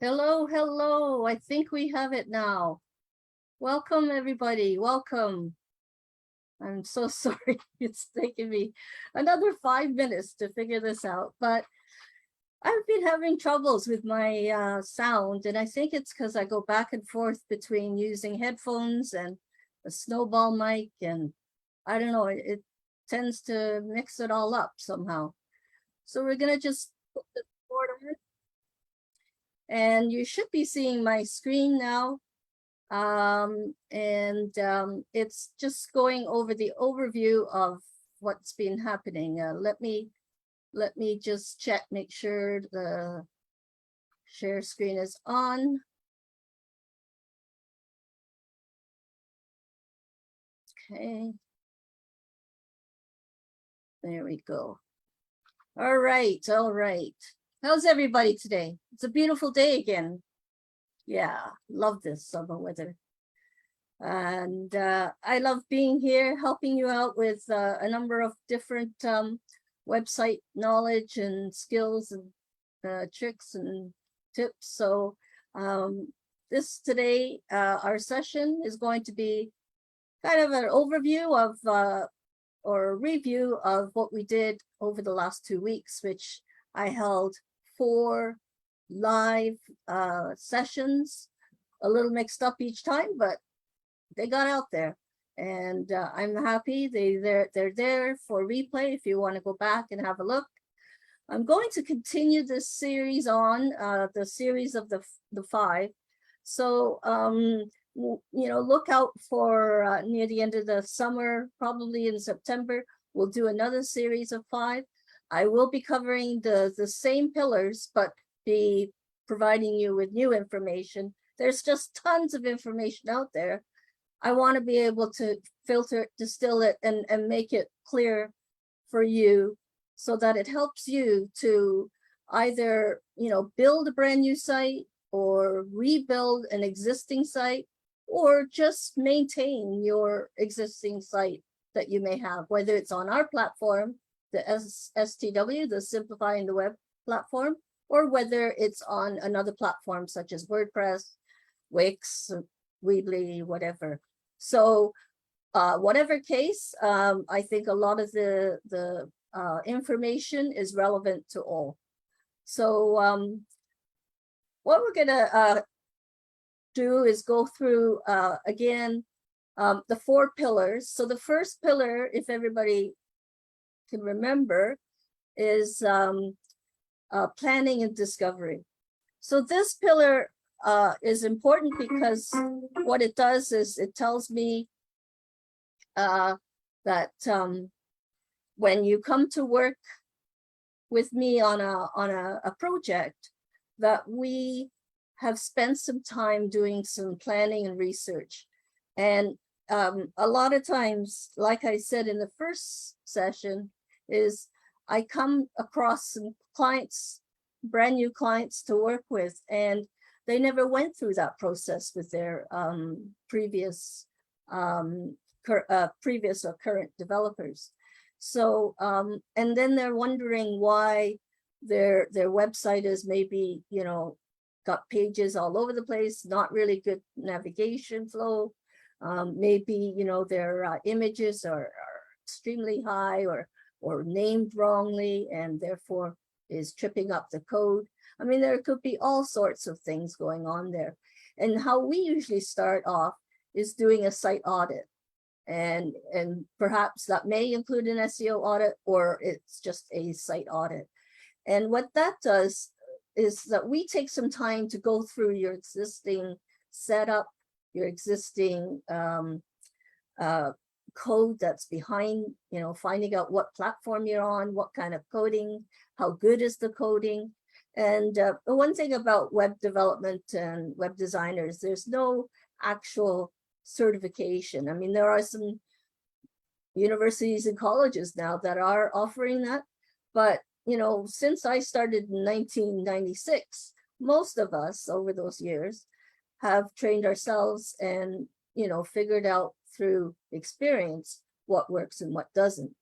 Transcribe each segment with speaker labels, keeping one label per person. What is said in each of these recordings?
Speaker 1: Hello, hello. I think we have it now. Welcome, everybody. Welcome. I'm so sorry. It's taken me another 5 minutes to figure this out, but I've been having troubles with my sound, and I think it's because I go back and forth between using headphones and a snowball mic, and I don't know, it tends to mix it all up somehow. So we're going to just put the board on. And you should be seeing my screen now. It's just going over the overview of what's been happening. Let me just check, make sure the share screen is on. Okay. There we go. All right, all right. How's everybody today? It's a beautiful day again. Yeah, love this summer weather. And I love being here, helping you out with a number of different website knowledge and skills and tricks and tips. So today, our session is going to be kind of an overview of or a review of what we did over the last 2 weeks, which I held 4 live sessions, a little mixed up each time, but they got out there, and I'm happy they're there for replay if you want to go back and have a look. I'm going to continue this series on the series of the 5. So look out for near the end of the summer, probably in September, we'll do another series of 5. I will be covering the same pillars, but be providing you with new information. There's just tons of information out there. I want to be able to filter, distill it, and make it clear for you so that it helps you to either, build a brand new site or rebuild an existing site, or just maintain your existing site that you may have, whether it's on our platform, the STW, the Simplifying the Web platform, or whether it's on another platform such as WordPress, Wix, Weebly, whatever. So whatever case, I think a lot of the information is relevant to all. So what we're gonna do is go through again the 4 pillars. So the first pillar, if everybody can remember, is planning and discovery. So this pillar is important because what it does is it tells me that when you come to work with me on a project, that we have spent some time doing some planning and research. And a lot of times, like I said in the first session, is I come across some clients, brand new clients to work with, and they never went through that process with their previous or current developers. So and then they're wondering why their website is maybe got pages all over the place, not really good navigation flow. Maybe their images are extremely high or named wrongly, and therefore is tripping up the code. I mean, there could be all sorts of things going on there. And how we usually start off is doing a site audit. And perhaps that may include an SEO audit, or it's just a site audit. And what that does is that we take some time to go through your existing setup, your existing code that's behind, finding out what platform you're on, what kind of coding, how good is the coding. And the one thing about web development and web designers, there's no actual certification. I mean, there are some universities and colleges now that are offering that, but since I started in 1996, most of us over those years have trained ourselves and figured out through experience what works and what doesn't.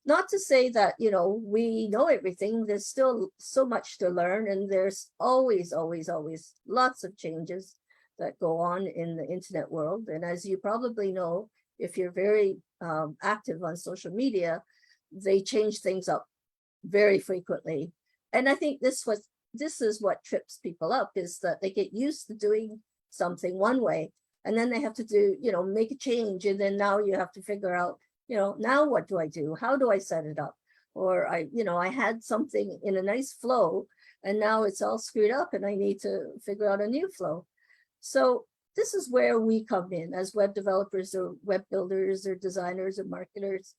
Speaker 1: Not to say that, you know, we know everything. There's still so much to learn, and there's always, always, always lots of changes that go on in the internet world. And as you probably know, if you're very active on social media, they change things up very frequently. And I think this is what trips people up, is that they get used to doing something one way, and then they have to do, you know, make a change, and then now you have to figure out, you know, now what do I do? How do I set it up? Or I had something in a nice flow, and now it's all screwed up, and I need to figure out a new flow. So this is where we come in as web developers or web builders or designers or marketers.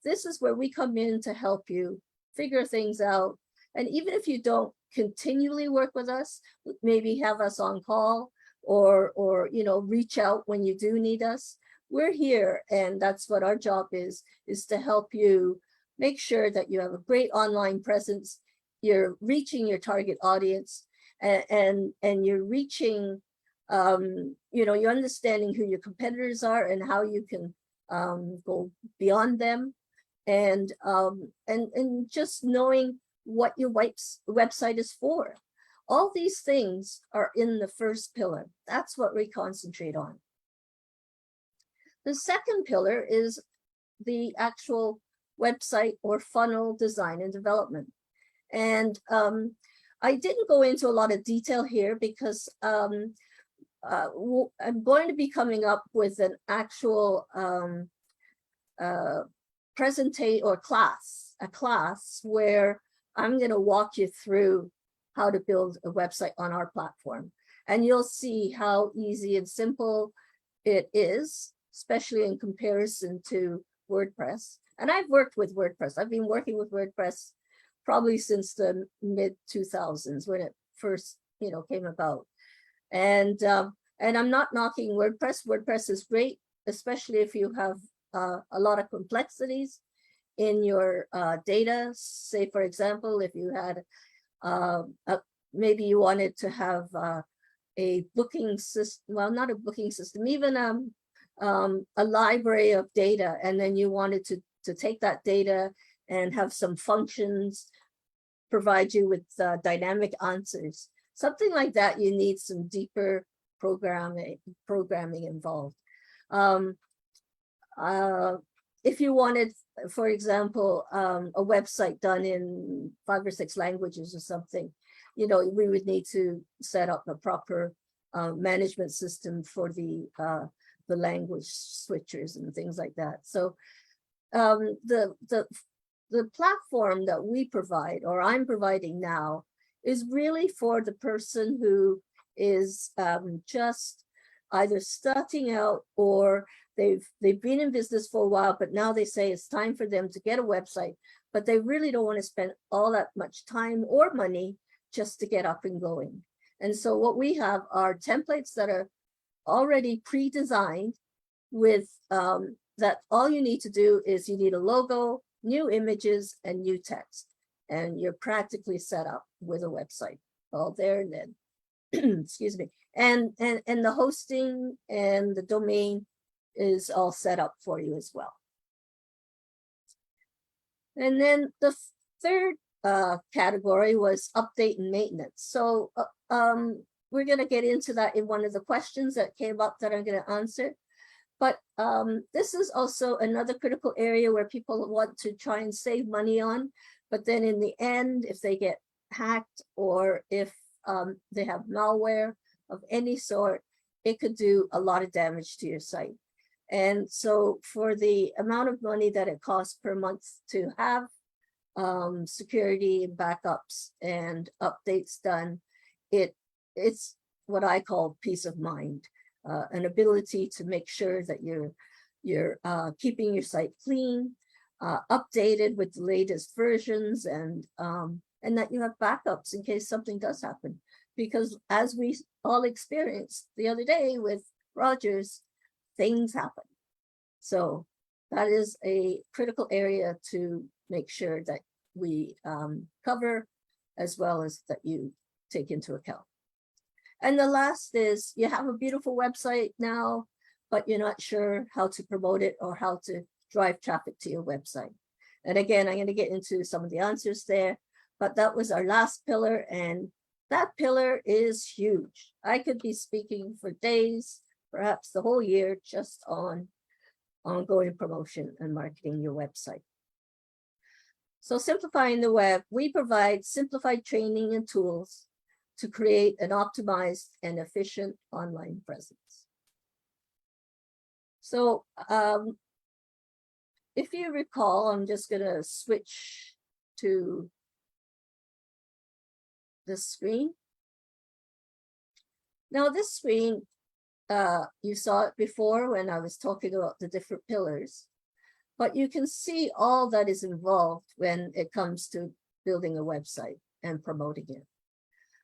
Speaker 1: This is where we come in to help you figure things out. And even if you don't continually work with us, maybe have us on call, or you know, reach out when you do need us, we're here. And that's what our job is to help you make sure that you have a great online presence, you're reaching your target audience, and you're reaching, you know, you're understanding who your competitors are and how you can go beyond them, and just knowing what your website is for. All these things are in the first pillar. That's what we concentrate on. The second pillar is the actual website or funnel design and development. And I didn't go into a lot of detail here because I'm going to be coming up with an actual a class where I'm going to walk you through how to build a website on our platform. And you'll see how easy and simple it is, especially in comparison to WordPress. And I've worked with WordPress. I've been working with WordPress probably since the mid 2000s when it first, you know, came about. And I'm not knocking WordPress. WordPress is great, especially if you have a lot of complexities in your data. Say, for example, if you had maybe you wanted to have a booking system, well, not a booking system, even a library of data, and then you wanted to take that data and have some functions provide you with dynamic answers, something like that. You need some deeper programming involved. If you wanted, for example, a website done in 5 or 6 languages or something, you know, we would need to set up a proper management system for the language switchers and things like that. So the platform that we provide, or I'm providing now, is really for the person who is just either starting out, or they've been in business for a while, but now they say it's time for them to get a website, but they really don't want to spend all that much time or money just to get up and going. And so what we have are templates that are already pre-designed with that all you need to do is you need a logo, new images, and new text, and you're practically set up with a website all there and then. Excuse me. And the hosting and the domain is all set up for you as well. And then the third category was update and maintenance. So we're going to get into that in one of the questions that came up that I'm going to answer. But this is also another critical area where people want to try and save money on. But then in the end, if they get hacked, or if they have malware of any sort, it could do a lot of damage to your site. And so for the amount of money that it costs per month to have security and backups and updates done, it's what I call peace of mind, an ability to make sure that you're keeping your site clean, updated with the latest versions, and that you have backups in case something does happen. Because as we all experienced the other day with Rogers, things happen. So that is a critical area to make sure that we cover, as well as that you take into account. And the last is, you have a beautiful website now, but you're not sure how to promote it or how to drive traffic to your website. And again, I'm going to get into some of the answers there, but that was our last pillar, and that pillar is huge. I could be speaking for days, perhaps the whole year, just on ongoing promotion and marketing your website. So Simplifying the Web, we provide simplified training and tools to create an optimized and efficient online presence. So if you recall, I'm just going to switch to this screen. Now this screen, you saw it before when I was talking about the different pillars, but you can see all that is involved when it comes to building a website and promoting it.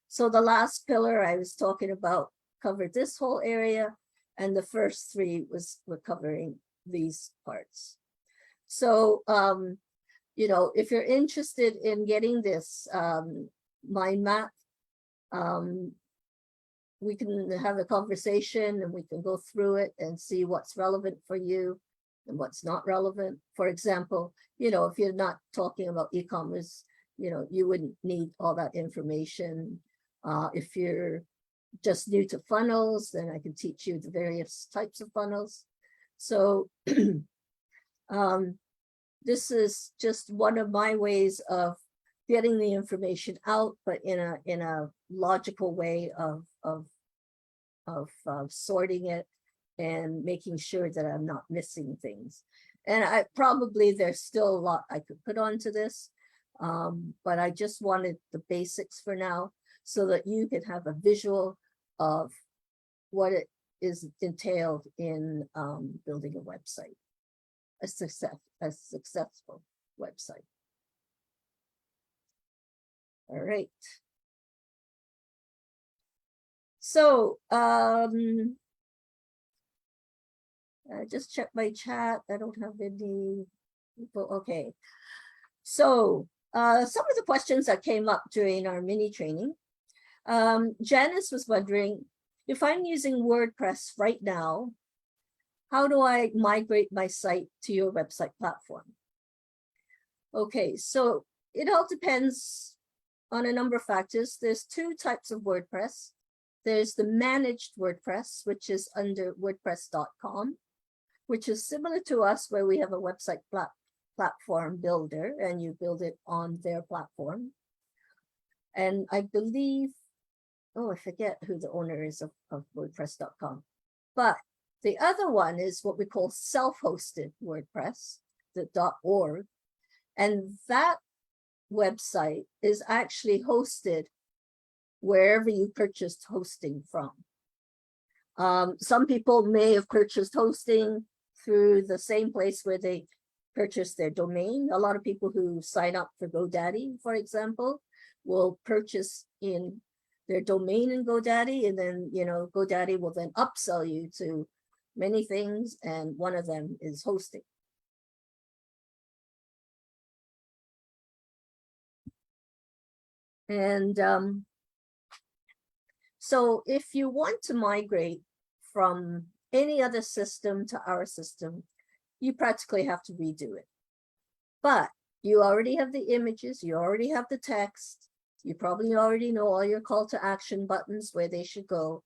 Speaker 1: So the last pillar I was talking about covered this whole area, and the first three were covering these parts. So, you know, if you're interested in getting this mind map, we can have a conversation and we can go through it and see what's relevant for you and what's not relevant. For example, you know, if you're not talking about e-commerce, you know, you wouldn't need all that information. If you're just new to funnels, then I can teach you the various types of funnels. So this is just one of my ways of getting the information out, but in a logical way of sorting it and making sure that I'm not missing things. And there's still a lot I could put onto this, but I just wanted the basics for now, so that you can have a visual of what it is entailed in building a website, a successful website. All right. So I just checked my chat. I don't have any people. Okay. So some of the questions that came up during our mini training. Janice was wondering, if I'm using WordPress right now, how do I migrate my site to your website platform? Okay, so it all depends on a number of factors. There's two types of WordPress. There's the managed WordPress, which is under WordPress.com, which is similar to us, where we have a website platform builder and you build it on their platform. And I believe, I forget who the owner is of WordPress.com. But the other one is what we call self-hosted WordPress, the .org. And that website is actually hosted wherever you purchased hosting from. Some people may have purchased hosting through the same place where they purchased their domain. A lot of people who sign up for GoDaddy, for example, will purchase in their domain in GoDaddy, and then, you know, GoDaddy will then upsell you to many things, and one of them is hosting. And so if you want to migrate from any other system to our system, you practically have to redo it. But you already have the images, you already have the text, you probably already know all your call to action buttons, where they should go.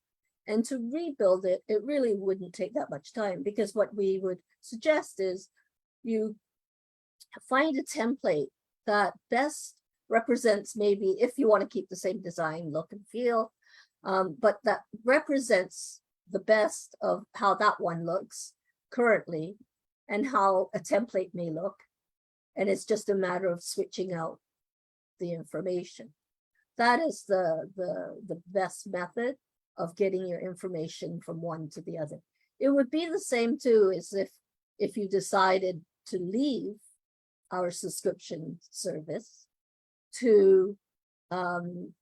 Speaker 1: And to rebuild it, it really wouldn't take that much time, because what we would suggest is you find a template that best represents, maybe if you want to keep the same design, look and feel, but that represents the best of how that one looks currently and how a template may look. And it's just a matter of switching out the information. That is the best method of getting your information from one to the other. It would be the same too as if you decided to leave our subscription service to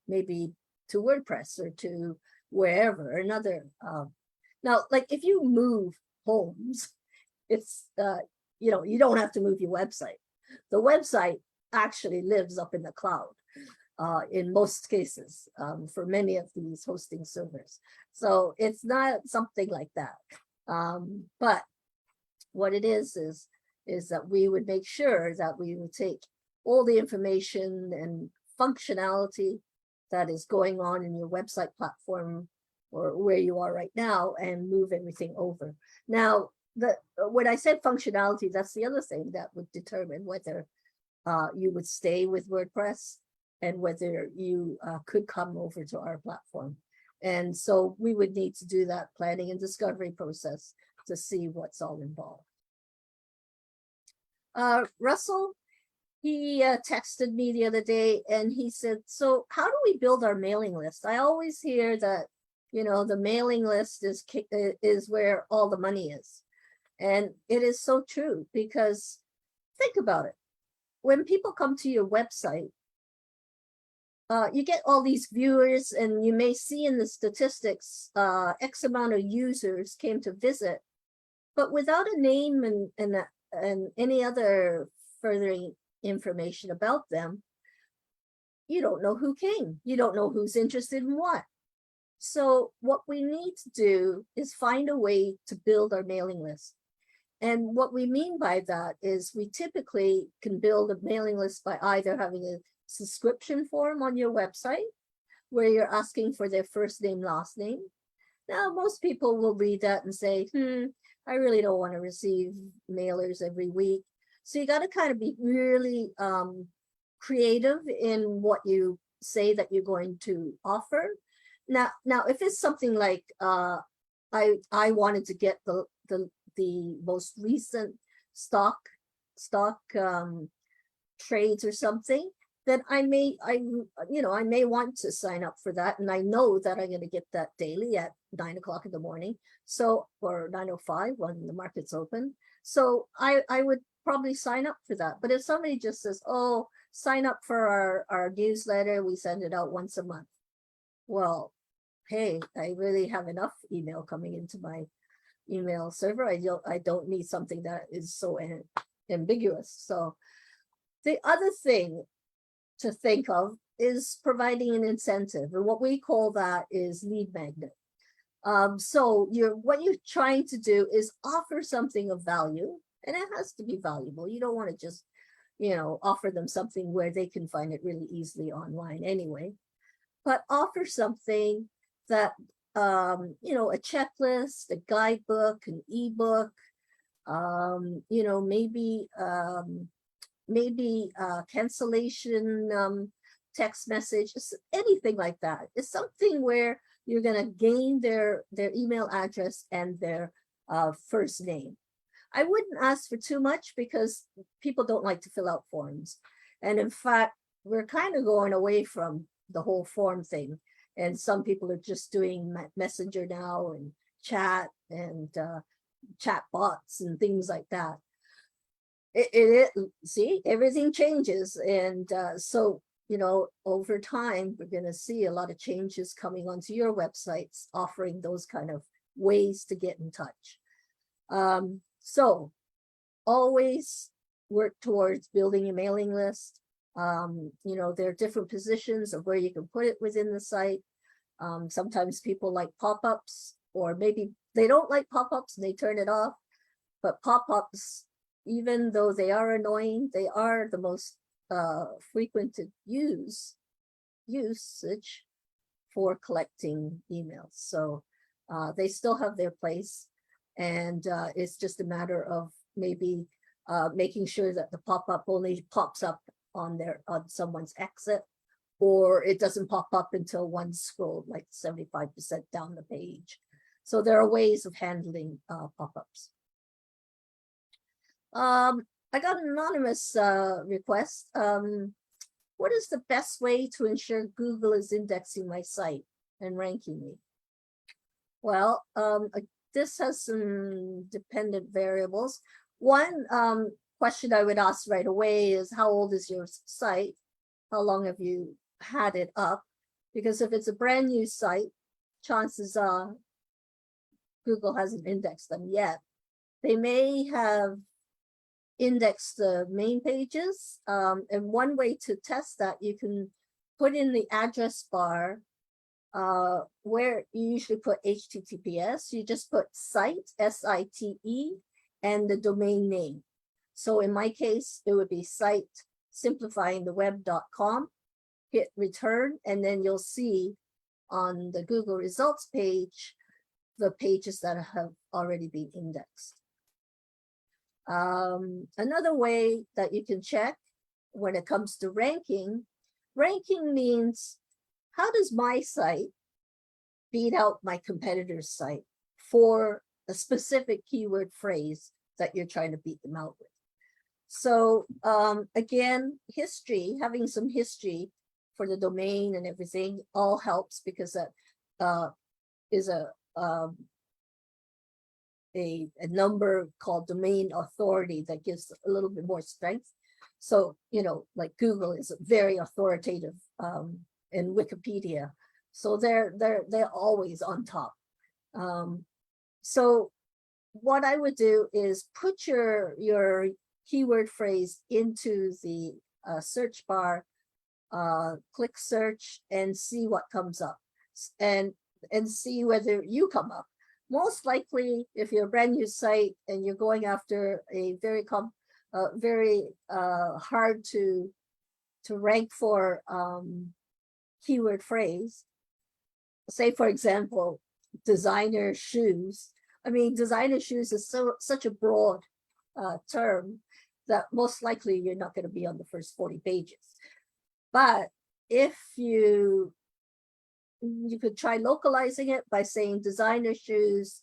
Speaker 1: maybe to WordPress or to wherever, another. Now, like if you move homes, it's, you know, you don't have to move your website. The website actually lives up in the cloud in most cases for many of these hosting servers. So it's not something like that. But what it is is that we would make sure that we would take all the information and functionality that is going on in your website platform or where you are right now and move everything over. Now, when I said functionality, that's the other thing that would determine whether you would stay with WordPress and whether you could come over to our platform. And so we would need to do that planning and discovery process to see what's all involved. Russell, he texted me the other day and he said, so how do we build our mailing list? I always hear that, you know, the mailing list is where all the money is. And it is so true, because think about it. When people come to your website, you get all these viewers, and you may see in the statistics, X amount of users came to visit, but without a name and any other further information about them, you don't know who came. You don't know who's interested in what. So what we need to do is find a way to build our mailing list. And what we mean by that is we typically can build a mailing list by either having a subscription form on your website where you're asking for their first name, last name. Now, most people will read that and say, I really don't want to receive mailers every week. So you got to kind of be really creative in what you say that you're going to offer. Now, if it's something like I wanted to get the most recent stock trades or something, then I may want to sign up for that, and I know that I'm going to get that daily at 9 o'clock in the morning, so, or 9:05 when the market's open. So I would probably sign up for that. But if somebody just says, oh, sign up for our newsletter, we send it out once a month, well, hey, I really have enough email coming into my email server. I don't need something that is so ambiguous. So the other thing to think of is providing an incentive, and what we call that is lead magnet. So what you're trying to do is offer something of value, and it has to be valuable. You don't want to just, offer them something where they can find it really easily online anyway, but offer something that, a checklist, a guidebook, an ebook, maybe cancellation text message, anything like that. It's something where you're going to gain their email address and their first name. I wouldn't ask for too much because people don't like to fill out forms. And in fact, we're kind of going away from the whole form thing. And some people are just doing Messenger now and chat and chat bots and things like that. See, everything changes. And so, over time, we're going to see a lot of changes coming onto your websites, offering those kind of ways to get in touch. So always work towards building a mailing list. There are different positions of where you can put it within the site. Sometimes people like pop-ups, or maybe they don't like pop-ups and they turn it off. But pop-ups, even though they are annoying, they are the most frequented usage for collecting emails. So they still have their place, and it's just a matter of maybe making sure that the pop-up only pops up on someone's exit, or it doesn't pop up until one's scrolled like 75% down the page. So there are ways of handling pop-ups. I got an anonymous request. What is the best way to ensure Google is indexing my site and ranking me? Well, this has some dependent variables. One question I would ask right away is, how old is your site? How long have you had it up? Because if it's a brand new site, chances are Google hasn't indexed them yet. They may have indexed the main pages. And one way to test that, you can put in the address bar where you usually put HTTPS. You just put site, SITE, and the domain name. So in my case, it would be site simplifyingtheweb.com, hit return, and then you'll see on the Google results page, the pages that have already been indexed. Another way that you can check when it comes to ranking means how does my site beat out my competitor's site for a specific keyword phrase that you're trying to beat them out with. So again, history, having some history for the domain and everything all helps, because that is a number called domain authority that gives a little bit more strength. So, you know, like Google is very authoritative in Wikipedia. So they're always on top. So what I would do is put your keyword phrase into the search bar, click search, and see what comes up, and see whether you come up. Most likely, if you're a brand new site and you're going after a very hard to rank for keyword phrase, say for example, designer shoes. I mean, designer shoes is such a broad term that most likely you're not going to be on the first 40 pages. But if you could try localizing it by saying designer shoes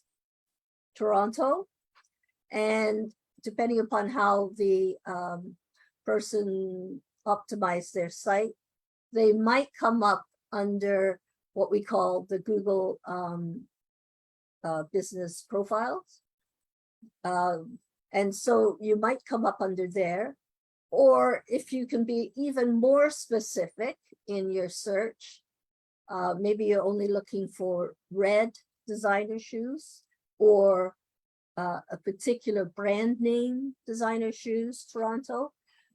Speaker 1: Toronto, and depending upon how the person optimized their site, they might come up under what we call the Google business profiles. And so you might come up under there. Or if you can be even more specific in your search, maybe you're only looking for red designer shoes, or a particular brand name designer shoes, Toronto,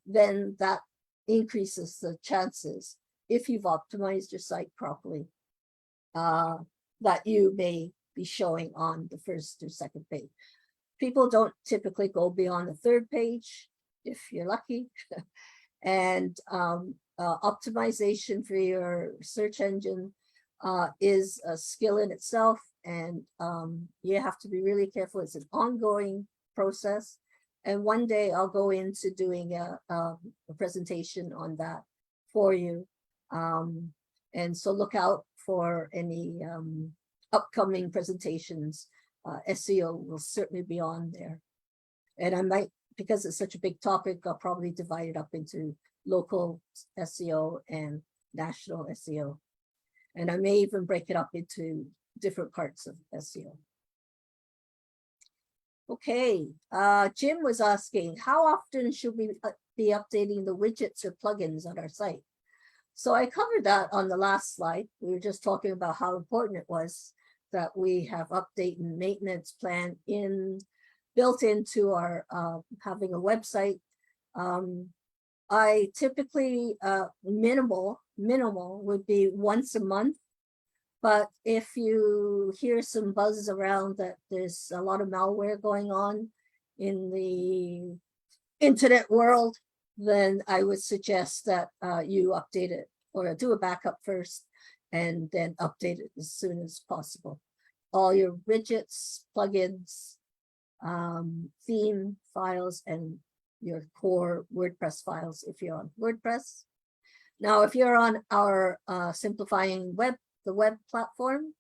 Speaker 1: then that increases the chances, if you've optimized your site properly, that you may be showing on the first or second page. People don't typically go beyond the third page, if you're lucky. And optimization for your search engine is a skill in itself, and you have to be really careful. It's an ongoing process, and one day I'll go into doing a presentation on that for you. And so look out for any upcoming presentations. SEO will certainly be on there. And I might, because it's such a big topic, I'll probably divide it up into local SEO and national SEO. And I may even break it up into different parts of SEO. Okay, Jim was asking, how often should we be updating the widgets or plugins on our site? So I covered that on the last slide. We were just talking about how important it was that we have update and maintenance plan built into our having a website. I typically minimal would be once a month. But if you hear some buzz around that there's a lot of malware going on in the internet world, then I would suggest that you update it, or do a backup first and then update it as soon as possible. All your widgets, plugins, theme files, and your core WordPress files if you're on WordPress. Now, if you're on our Simplifying Web, the web platform,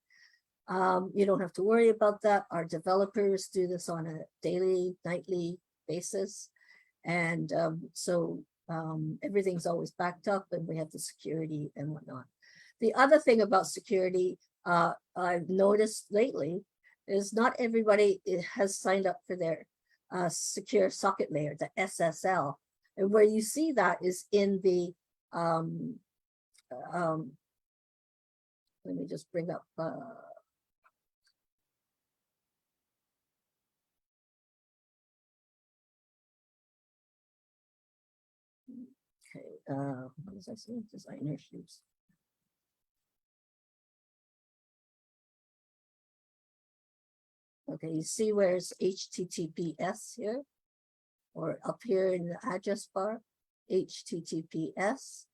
Speaker 1: you don't have to worry about that. Our developers do this on a daily, nightly basis. And so everything's always backed up, and we have the security and whatnot. The other thing about security I've noticed lately is not everybody has signed up for their secure socket layer, the SSL. And where you see that is in the let me just bring up okay, what was I saying? Designer shoes. Okay, you see where's HTTPS here? or up here in the address bar, HTTPS.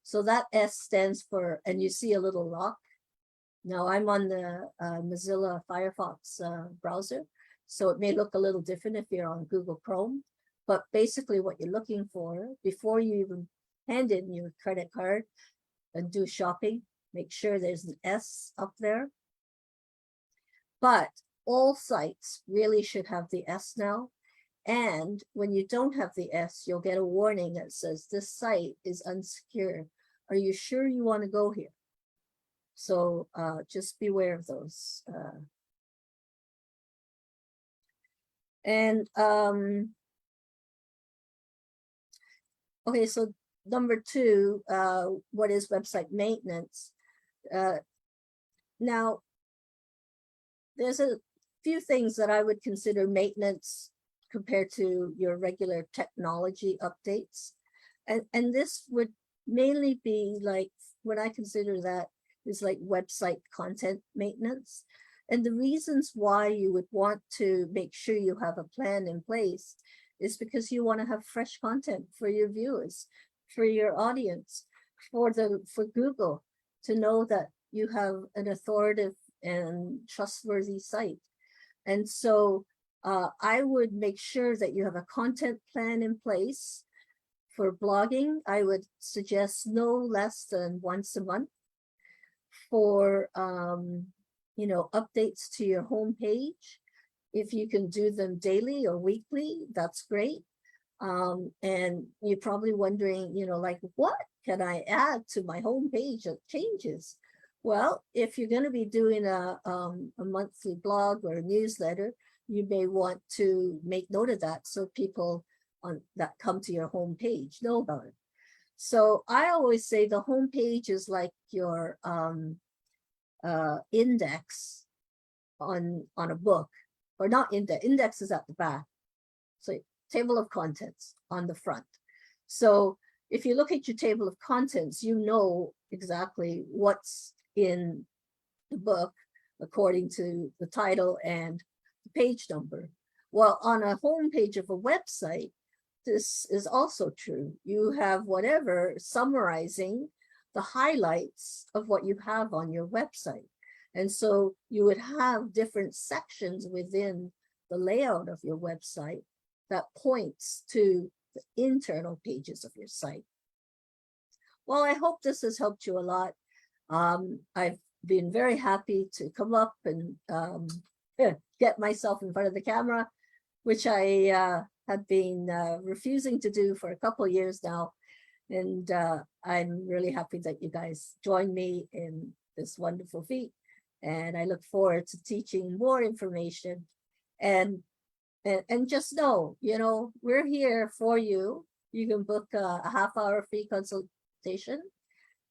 Speaker 1: So that S stands for, and you see a little lock. Now I'm on the Mozilla Firefox browser, so it may look a little different if you're on Google Chrome, but basically what you're looking for before you even hand in your credit card and do shopping, make sure there's an S up there. But all sites really should have the S now. And when you don't have the S, you'll get a warning that says this site is unsecure. Are you sure you want to go here? So just beware of those. Okay, so number 2, what is website maintenance? Now, there's a few things that I would consider maintenance compared to your regular technology updates. And this would mainly be like, what I consider that is like website content maintenance. And the reasons why you would want to make sure you have a plan in place is because you want to have fresh content for your viewers, for your audience, for Google to know that you have an authoritative and trustworthy site. And so I would make sure that you have a content plan in place. For blogging, I would suggest no less than once a month. For updates to your homepage, if you can do them daily or weekly, that's great. And you're probably wondering, like, what can I add to my homepage that changes? Well, if you're going to be doing a monthly blog or a newsletter, you may want to make note of that so people that come to your homepage know about it. So I always say the homepage is like your index on a book, or not index. Index is at the back. So table of contents on the front. So if you look at your table of contents, you know exactly what's in the book according to the title and the page number. Well, on a homepage of a website, this is also true. You have whatever summarizing the highlights of what you have on your website. And so you would have different sections within the layout of your website that points to the internal pages of your site. Well, I hope this has helped you a lot. I've been very happy to come up and get myself in front of the camera, which I have been refusing to do for a couple of years now. And I'm really happy that you guys joined me in this wonderful feat. And I look forward to teaching more information. And just know, we're here for you. You can book a half-hour free consultation.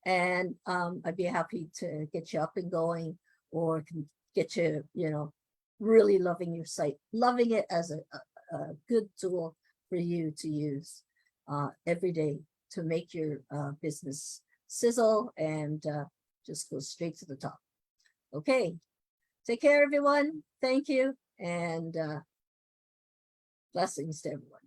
Speaker 1: And I'd be happy to get you up and going, or can get you, really loving your site, loving it as a good tool for you to use every day to make your business sizzle and just go straight to the top. Okay, take care, everyone. Thank you, and blessings to everyone.